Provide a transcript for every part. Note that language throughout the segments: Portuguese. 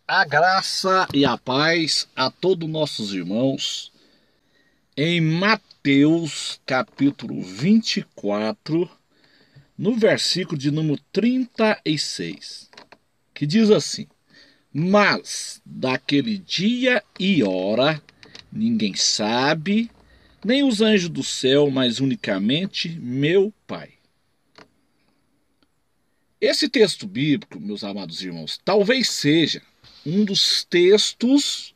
A graça e a paz a todos nossos irmãos. Em Mateus capítulo 24, no versículo de número 36, que diz assim: Mas daquele dia e hora ninguém sabe, nem os anjos do céu, mas unicamente meu Pai. Esse texto bíblico, meus amados irmãos, talvez seja um dos textos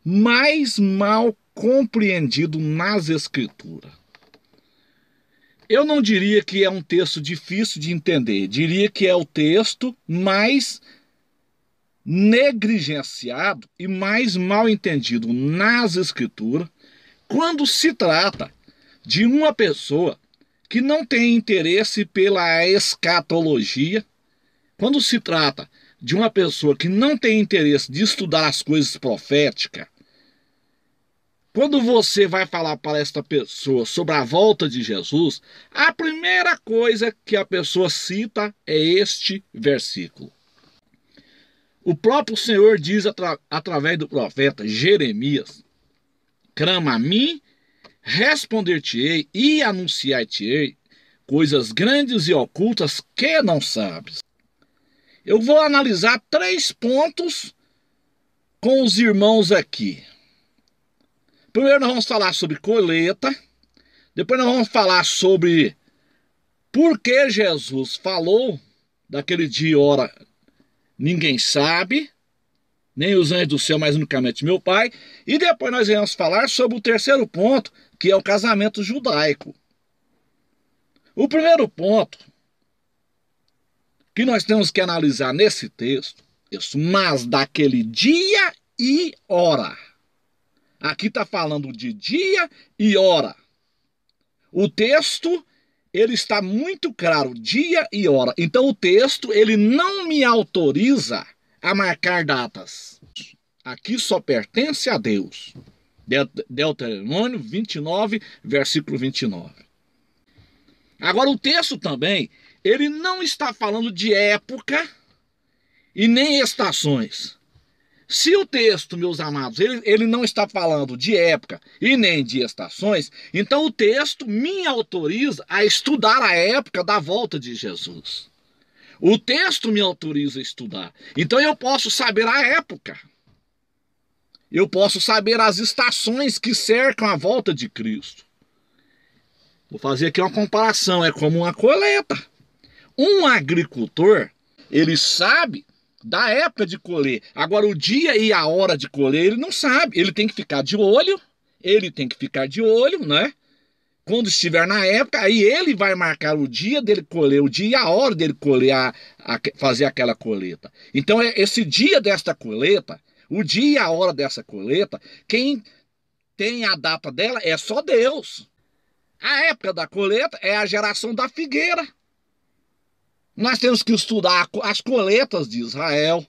mais mal compreendido nas Escrituras. Eu não diria que é um texto difícil de entender, diria que é o texto mais negligenciado e mais mal entendido nas Escrituras quando se trata de uma pessoa que não tem interesse pela escatologia, quando se trata de uma pessoa que não tem interesse de estudar as coisas proféticas. Quando você vai falar para esta pessoa sobre a volta de Jesus, a primeira coisa que a pessoa cita é este versículo. O próprio Senhor diz através do profeta Jeremias: Clama a mim, responder-te-ei e anunciar-te-ei coisas grandes e ocultas que não sabes. Eu vou analisar 3 pontos com os irmãos aqui. Primeiro nós vamos falar sobre colheita, depois nós vamos falar sobre por que Jesus falou daquele dia e hora ninguém sabe, nem os anjos do céu, mas unicamente meu Pai, e depois nós vamos falar sobre o terceiro ponto, que é o casamento judaico. O primeiro ponto que nós temos que analisar nesse texto, mas daquele dia e hora. Aqui está falando de dia e hora. O texto, ele está muito claro, dia e hora. Então o texto, ele não me autoriza a marcar datas. Aqui só pertence a Deus. Deuteronômio 29, versículo 29. Agora o texto também, ele não está falando de época e nem estações. Se o texto, meus amados, ele não está falando de época e nem de estações, então o texto me autoriza a estudar a época da volta de Jesus. O texto me autoriza a estudar. Então eu posso saber a época. Eu posso saber as estações que cercam a volta de Cristo. Vou fazer aqui uma comparação, é como uma colheita. Um agricultor, ele sabe da época de colher. Agora, o dia e a hora de colher, ele não sabe. Ele tem que ficar de olho, né? Quando estiver na época, aí ele vai marcar o dia dele colher, o dia e a hora dele colher, fazer aquela colheita. Então, esse dia desta colheita, o dia e a hora dessa colheita, quem tem a data dela é só Deus. A época da colheita é a geração da figueira. Nós temos que estudar as colheitas de Israel.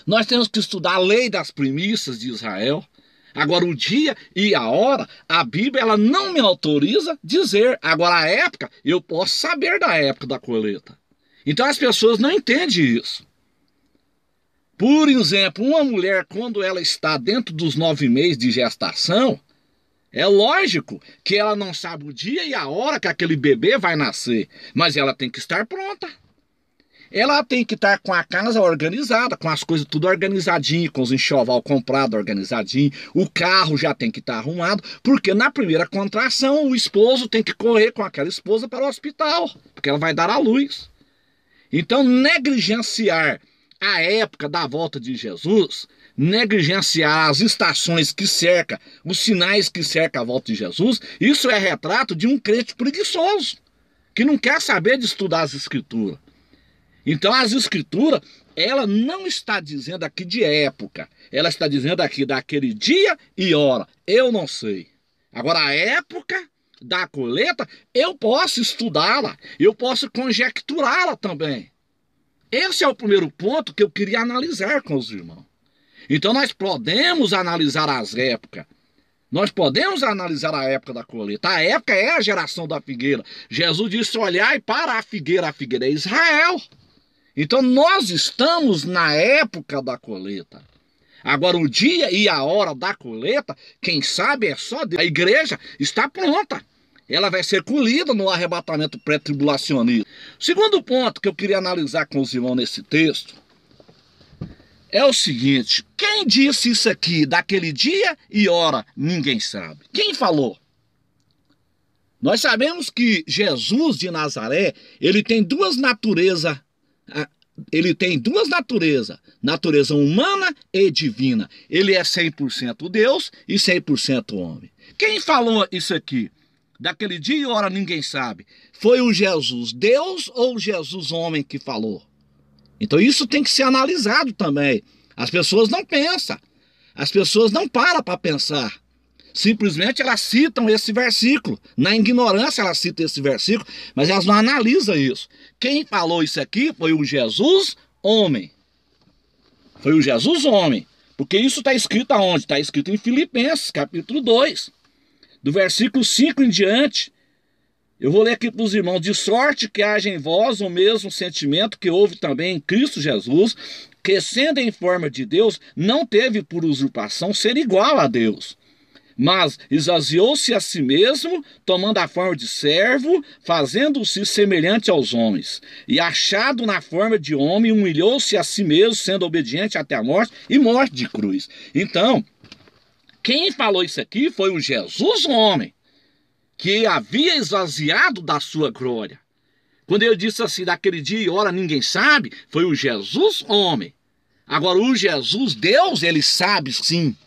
Nós temos que estudar a lei das primícias de Israel. Agora, o dia e a hora, a Bíblia ela não me autoriza dizer. Agora, a época, eu posso saber da época da colheita. Então, as pessoas não entendem isso. Por exemplo, uma mulher, quando ela está dentro dos 9 meses de gestação, é lógico que ela não sabe o dia e a hora que aquele bebê vai nascer, mas ela tem que estar pronta. Ela tem que estar com a casa organizada, com as coisas tudo organizadinho, com os enxoval comprado organizadinho, o carro já tem que estar arrumado, porque na primeira contração o esposo tem que correr com aquela esposa para o hospital, porque ela vai dar à luz. Então, negligenciar a época da volta de Jesus, negligenciar as estações que cercam, os sinais que cercam a volta de Jesus, isso é retrato de um crente preguiçoso, que não quer saber de estudar as Escrituras. Então as Escrituras, ela não está dizendo aqui de época, ela está dizendo aqui daquele dia e hora, eu não sei. Agora a época da colheita, eu posso estudá-la, eu posso conjecturá-la também. Esse é o primeiro ponto que eu queria analisar com os irmãos. Então nós podemos analisar as épocas. Nós podemos analisar a época da colheita. A época é a geração da figueira. Jesus disse: olhai para a figueira é Israel. Então nós estamos na época da colheita. Agora o dia e a hora da colheita, quem sabe é só Deus. A igreja está pronta. Ela vai ser colhida no arrebatamento pré-tribulacionista. Segundo ponto que eu queria analisar com os irmãos nesse texto é o seguinte: quem disse isso aqui, daquele dia e hora, ninguém sabe. Quem falou? Nós sabemos que Jesus de Nazaré, ele tem duas naturezas. Ele tem duas naturezas, natureza humana e divina. Ele é 100% Deus e 100% homem. Quem falou isso aqui? Daquele dia e hora ninguém sabe. Foi o Jesus Deus ou o Jesus homem que falou? Então isso tem que ser analisado também. As pessoas não pensam. As pessoas não param para pensar. Simplesmente elas citam esse versículo. Na ignorância elas citam esse versículo, mas elas não analisam isso. Quem falou isso aqui foi o Jesus homem. Foi o Jesus homem. Porque isso está escrito aonde? Está escrito em Filipenses, capítulo 2. Do versículo 5 em diante. Eu vou ler aqui para os irmãos. De sorte que haja em vós o mesmo sentimento que houve também em Cristo Jesus, que sendo em forma de Deus, não teve por usurpação ser igual a Deus. Mas esvaziou-se a si mesmo, tomando a forma de servo, fazendo-se semelhante aos homens. E achado na forma de homem, humilhou-se a si mesmo, sendo obediente até a morte, e morte de cruz. Então, quem falou isso aqui foi o Jesus homem, que havia esvaziado da sua glória. Quando ele disse assim, daquele dia e hora ninguém sabe, foi o Jesus homem. Agora, o Jesus Deus, ele sabe sim.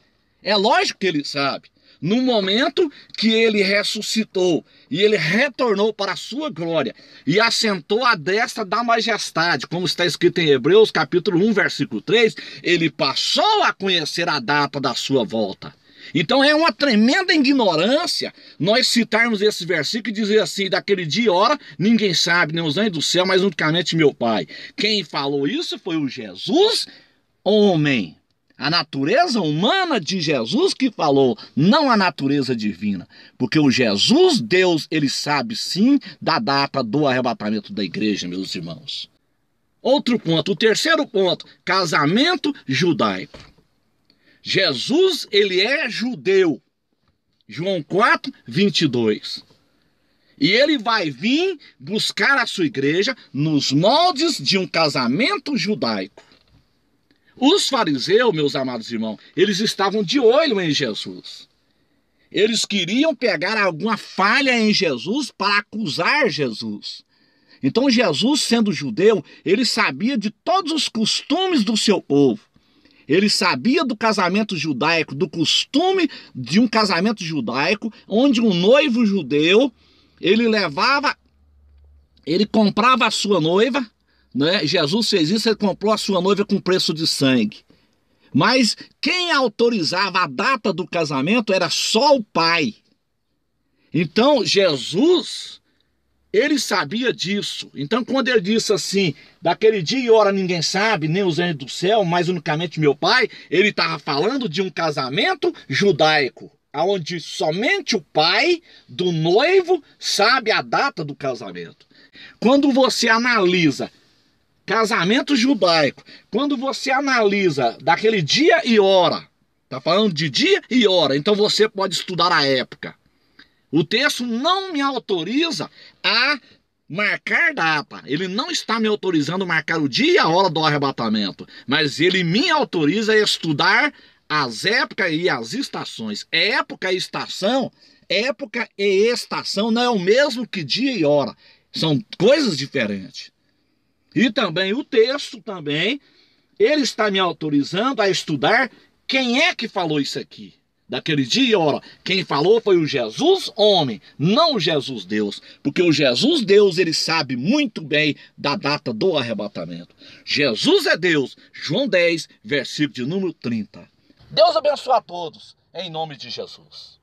É lógico que ele sabe. No momento que ele ressuscitou e ele retornou para a sua glória e assentou à destra da majestade, como está escrito em Hebreus capítulo 1, versículo 3, ele passou a conhecer a data da sua volta. Então é uma tremenda ignorância nós citarmos esse versículo e dizer assim, daquele dia e hora ninguém sabe, nem os anjos do céu, mas unicamente meu Pai. Quem falou isso foi o Jesus homem. A natureza humana de Jesus que falou, não a natureza divina. Porque o Jesus Deus, ele sabe sim da data do arrebatamento da igreja, meus irmãos. Outro ponto, o terceiro ponto, casamento judaico. Jesus, ele é judeu. João 4, 22. E ele vai vir buscar a sua igreja nos moldes de um casamento judaico. Os fariseus, meus amados irmãos, eles estavam de olho em Jesus. Eles queriam pegar alguma falha em Jesus para acusar Jesus. Então Jesus, sendo judeu, ele sabia de todos os costumes do seu povo. Ele sabia do casamento judaico, do costume de um casamento judaico, onde um noivo judeu, ele comprava a sua noiva, né? Jesus fez isso, ele comprou a sua noiva com preço de sangue. Mas quem autorizava a data do casamento era só o pai. Então Jesus, ele sabia disso. Então quando ele disse assim, daquele dia e hora ninguém sabe, nem os anjos do céu, mas unicamente meu pai, ele estava falando de um casamento judaico, onde somente o pai do noivo sabe a data do casamento. Quando você analisa casamento judaico, quando você analisa daquele dia e hora, tá falando de dia e hora, então você pode estudar a época. O texto não me autoriza a marcar data. Ele não está me autorizando a marcar o dia e a hora do arrebatamento, mas ele me autoriza a estudar as épocas e as estações. Época e estação não é o mesmo que dia e hora. São coisas diferentes. E também o texto também, ele está me autorizando a estudar quem é que falou isso aqui. Daquele dia e hora, quem falou foi o Jesus homem, não o Jesus Deus. Porque o Jesus Deus, ele sabe muito bem da data do arrebatamento. Jesus é Deus. João 10, versículo de número 30. Deus abençoe a todos, em nome de Jesus.